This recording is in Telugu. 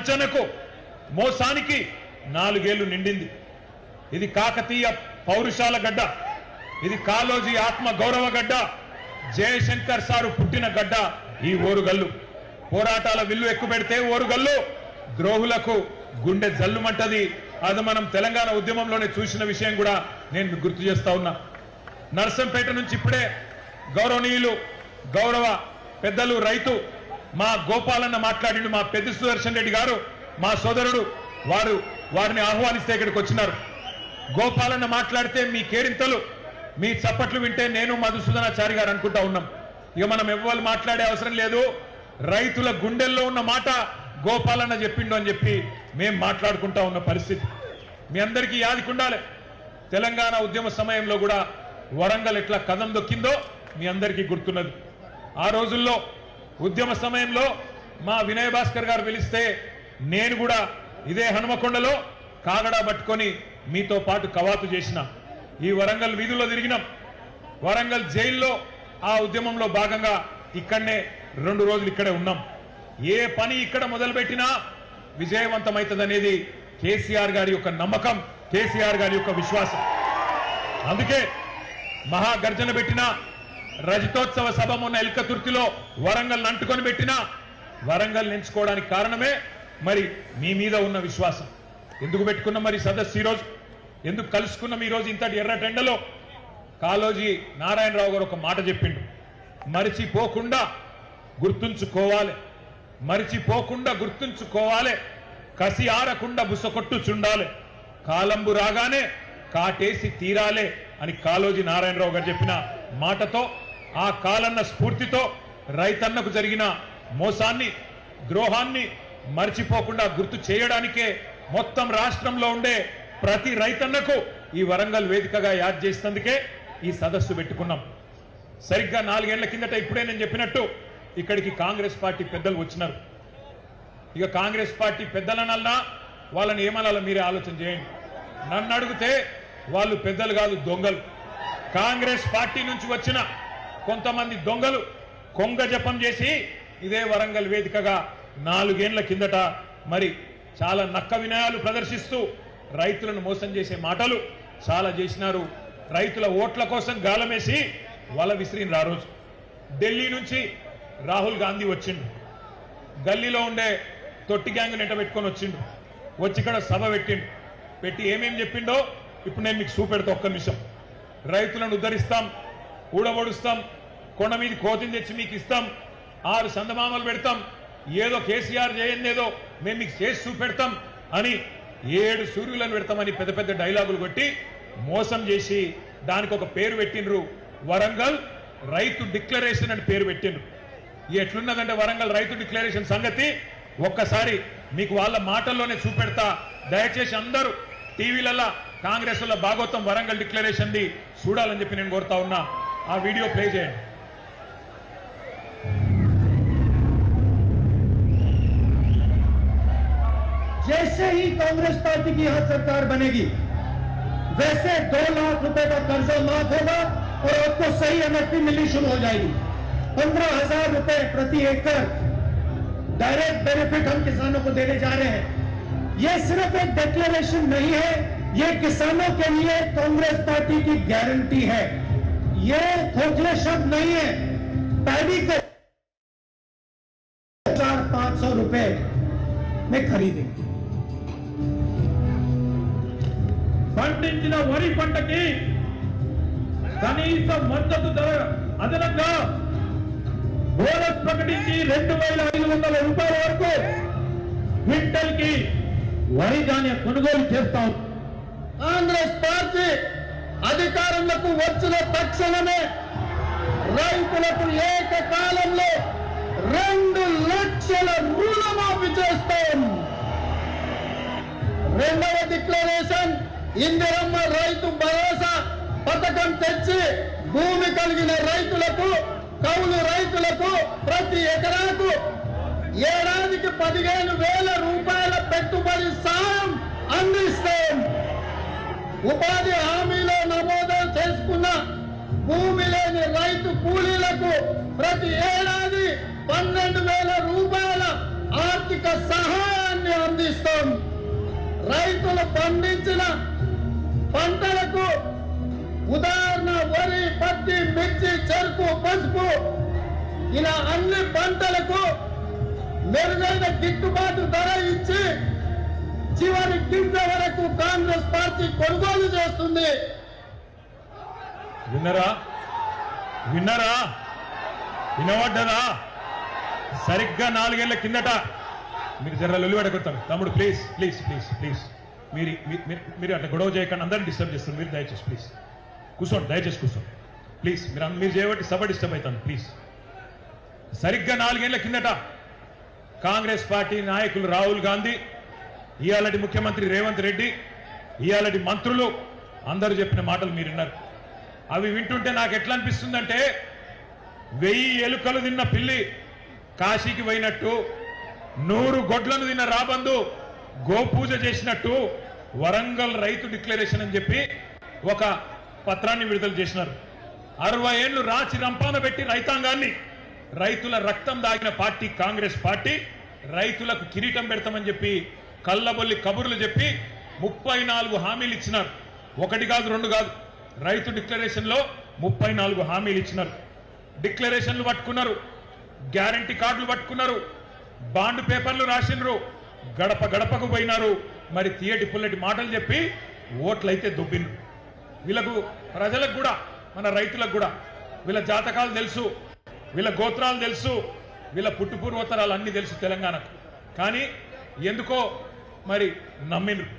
వంచనకు మోసానికి 4 ఏళ్లు నిండింది. ఇది కాకతీయ పౌరుషాల గడ్డ, ఇది కాళోజీ ఆత్మ గౌరవ గడ్డ, జయశంకర్ సారు పుట్టిన గడ్డ ఈ ఓరుగల్లు. పోరాటాల విల్లు ఎక్కుపెడితే ఓరుగల్లు ద్రోహులకు గుండె జల్లుమంటది. అది మనం తెలంగాణ ఉద్యమంలోనే చూసిన విషయం కూడా నేను గుర్తు చేస్తా ఉన్నా. నర్సంపేట నుంచి ఇప్పుడే గౌరవనీయులు గౌరవ పెద్దలు రైతు మా గోపాలన్న మాట్లాడిండు. మా పెద్ద సుదర్శన్ రెడ్డి గారు మా సోదరుడు వారిని ఆహ్వానిస్తే ఇక్కడికి వచ్చినారు. గోపాలన్న మాట్లాడితే మీ కేరింతలు మీ చప్పట్లు వింటే నేను మధుసూదనాచారి గారు అనుకుంటా ఉన్నాం. ఇక మనం ఎవ్వరు మాట్లాడే అవసరం లేదు. రైతుల గుండెల్లో ఉన్న మాట గోపాలన్న చెప్పిండు అని చెప్పి మేము మాట్లాడుకుంటా ఉన్న పరిస్థితి మీ అందరికీ యాదికుండాలి. తెలంగాణ ఉద్యమ సమయంలో కూడా వరంగల్ ఎట్లా కదం దొక్కిందో మీ అందరికీ గుర్తున్నది. ఆ రోజుల్లో ఉద్యమ సమయంలో మా వినయ్ భాస్కర్ గారు పిలిస్తే నేను కూడా ఇదే హనుమకొండలో కాగడా పట్టుకొని మీతో పాటు కవాతు చేసిన. ఈ వరంగల్ వీధుల్లో తిరిగినాం. వరంగల్ జైల్లో ఆ ఉద్యమంలో భాగంగా ఇక్కడనే 2 రోజులు ఇక్కడే ఉన్నాం. ఏ పని ఇక్కడ మొదలుపెట్టినా విజయవంతమవుతుందనేది కేసీఆర్ గారి యొక్క నమ్మకం, కేసీఆర్ గారి యొక్క విశ్వాసం. అందుకే మహాగర్జన పెట్టినా, రజతోత్సవ సభ మొన్న ఎల్కతుర్తిలో వరంగల్ అంటుకొని పెట్టినా వరంగల్ ఎంచుకోవడానికి కారణమే మరి మీ మీద ఉన్న విశ్వాసం. ఎందుకు పెట్టుకున్నాం మరి సదస్సు ఈరోజు, ఎందుకు కలుసుకున్నాం ఈరోజు ఇంతటి ఎర్రటెండలో? కాళోజీ నారాయణరావు గారు ఒక మాట చెప్పిండు, మరిచిపోకుండా గుర్తుంచుకోవాలి, మరిచిపోకుండా గుర్తుంచుకోవాలి, కసి ఆరకుండా బుసకొట్టుచుండాలి, కాలంబు రాగానే కాటేసి తీరాలే అని కాళోజీ నారాయణరావు గారు చెప్పిన మాటతో, ఆ కాలన్న స్ఫూర్తితో రైతన్నకు జరిగిన మోసాన్ని ద్రోహాన్ని మర్చిపోకుండా గుర్తు చేయడానికే మొత్తం రాష్ట్రంలో ఉండే ప్రతి రైతన్నకు ఈ వరంగల్ వేదికగా యాద్ చేసినందుకే ఈ సదస్సు పెట్టుకున్నాం. సరిగ్గా 4 ఏళ్ల కిందట ఇప్పుడే నేను చెప్పినట్టు ఇక్కడికి కాంగ్రెస్ పార్టీ పెద్దలు వచ్చినారు. ఇక కాంగ్రెస్ పార్టీ పెద్దలనన్నా వాళ్ళని ఏమనాలో మీరే ఆలోచన చేయండి. నన్ను అడిగితే వాళ్ళు పెద్దలు కాదు, దొంగలు. కాంగ్రెస్ పార్టీ నుంచి వచ్చిన కొంతమంది దొంగలు కొంగ జపం చేసి ఇదే వరంగల్ వేదికగా 4 ఏళ్ల కిందట మరి చాలా నక్క వినయాలు ప్రదర్శిస్తూ రైతులను మోసం చేసే మాటలు చాలా చేసినారు. రైతుల ఓట్ల కోసం గాలమేసి వల విసిరిన ఆ రోజు. ఢిల్లీ నుంచి రాహుల్ గాంధీ వచ్చిండు, గల్లీలో ఉండే తొట్టి గ్యాంగ్ నెంట పెట్టుకొని వచ్చిండు, వచ్చి ఇక్కడ సభ పెట్టిండు. పెట్టి ఏమేం చెప్పిండో ఇప్పుడు నేను మీకు చూపెడతా. ఒక్క నిమిషం. రైతులను ఉద్ధరిస్తాం, ఊడబొడుస్తాం, కొండ మీద కోతిని తెచ్చి మీకు ఇస్తాం, 6 సందమామలు పెడతాం, ఏదో కేసీఆర్ చేయందేదో మేము మీకు చేసి చూపెడతాం అని 7 సూర్యులను పెడతామని పెద్ద పెద్ద డైలాగులు కొట్టి మోసం చేసి దానికి ఒక పేరు పెట్టిండ్రు, వరంగల్ రైతు డిక్లరేషన్ అని పేరు పెట్టిండ్రు. ఎట్లున్నదంటే వరంగల్ రైతు డిక్లరేషన్ సంగతి ఒక్కసారి మీకు వాళ్ళ మాటల్లోనే చూపెడతా. దయచేసి అందరూ టీవీలలో కాంగ్రెస్ వల్ల భాగవతం వరంగల్ డిక్లరేషన్ ది చూడాలని చెప్పి నేను కోరుతా ఉన్నా. ఆ వీడియో ప్లే చేయండి. जैसे ही कांग्रेस पार्टी की यहां सरकार बनेगी वैसे 2 लाख रुपए का कर्जा माफ होगा और आपको सही एमएसपी मिलनी शुरू हो जाएगी। 15,000 रुपए प्रति एकड़ डायरेक्ट बेनिफिट हम किसानों को देने जा रहे हैं। ये सिर्फ एक डिक्लेरेशन नहीं है, ये किसानों के लिए कांग्रेस पार्टी की गारंटी है। ये खोखले शब्द नहीं है। पैडी को 400-500 रुपए में खरीदेंगे। పండించిన వరి పంటకి కనీస మద్దతు ధర అదనంగా బోనస్ ప్రకటించి 2,500 రూపాయల వరకు క్వింటల్ కి వరి ధాన్యం కొనుగోలు చేస్తాం. కాంగ్రెస్ పార్టీ అధికారంలోకి వచ్చిన తక్షణమే రైతులకు ఏకకాలంలో 2 లక్షల రుణమాఫీ చేస్తాం. రెండవ డిక్లరేషన్ ఇందిరమ్మ రైతు భరోసా పథకం తెచ్చి భూమి కలిగిన రైతులకు, కౌలు రైతులకు ప్రతి ఎకరాకు ఏడాదికి 15,000 రూపాయల పెట్టుబడి సాయం అందిస్తాం. ఉపాధి హామీలో నమోదు చేసుకున్న భూమి లేని రైతు కూలీలకు ప్రతి ఏడాది 12,000 రూపాయల ఆర్థిక సహాయాన్ని రైతులు పండించిన పంటలకు ఉదాహరణ వరి, పత్తి, మిర్చి, చెరుకు, పసుపు ఇలా అన్ని పంటలకు మెరుగైన గిట్టుబాటు ధర ఇచ్చి చివరి గింజ వరకు కాంగ్రెస్ పార్టీ కొనుగోలు చేస్తుంది. విన్నరా విన్నరా వినవడ్డదా? సరిగ్గా 4 ఏళ్ల కిందట మీరు జర లొల్లిపెడగొడతాను తమ్ముడు, ప్లీజ్ ప్లీజ్ ప్లీజ్ ప్లీజ్ మీరు అట్లా గొడవ చేయకుండా అందరిని డిస్టర్బ్ చేస్తారు. మీరు దయచేసి ప్లీజ్ కూర్చోండి, దయచేసి కూర్చోండి ప్లీజ్. మీరు చేయబట్టి సభ డిస్టర్బ్ అవుతాను ప్లీజ్. సరిగ్గా 4 ఏళ్ల కిందట కాంగ్రెస్ పార్టీ నాయకులు రాహుల్ గాంధీ, ఇయాలటి ముఖ్యమంత్రి రేవంత్ రెడ్డి, ఇయాలటి మంత్రులు అందరూ చెప్పిన మాటలు మీరు విన్నారు. అవి వింటుంటే నాకు ఎట్లా అనిపిస్తుందంటే 1000 ఎలుకలు తిన్న పిల్లి కాశీకి పోయినట్టు, 100 గొడ్లను తిన్న రాబందు గోపూజ చేసినట్టు వరంగల్ రైతు డిక్లరేషన్ అని చెప్పి ఒక పత్రాన్ని విడుదల చేసినారు. 60 ఏళ్లు రాచి రంపాన పెట్టి రైతాంగాన్ని, రైతుల రక్తం దాగిన పార్టీ కాంగ్రెస్ పార్టీ, రైతులకు కిరీటం పెడతామని చెప్పి కళ్ళబొల్లి కబుర్లు చెప్పి 34 హామీలు ఇచ్చినారు. 1 కాదు 2 కాదు, రైతు డిక్లరేషన్ లో 34 హామీలు ఇచ్చినారు. డిక్లరేషన్లు పట్టుకున్నారు, గ్యారంటీ కార్డులు పట్టుకున్నారు, బాండ్ పేపర్లు రాసినారు, గడప గడపకు పోయినారు. మరి తీయటి పుల్లటి మాటలు చెప్పి ఓట్లయితే దుబ్బిండ్రు. వీళ్ళకు ప్రజలకు కూడా, మన రైతులకు కూడా వీళ్ళ జాతకాలు తెలుసు, వీళ్ళ గోత్రాలు తెలుసు, వీళ్ళ పుట్టుపూర్వోత్తరాలు అన్ని తెలుసు తెలంగాణకు. కానీ ఎందుకో మరి నమ్మిండ్రు.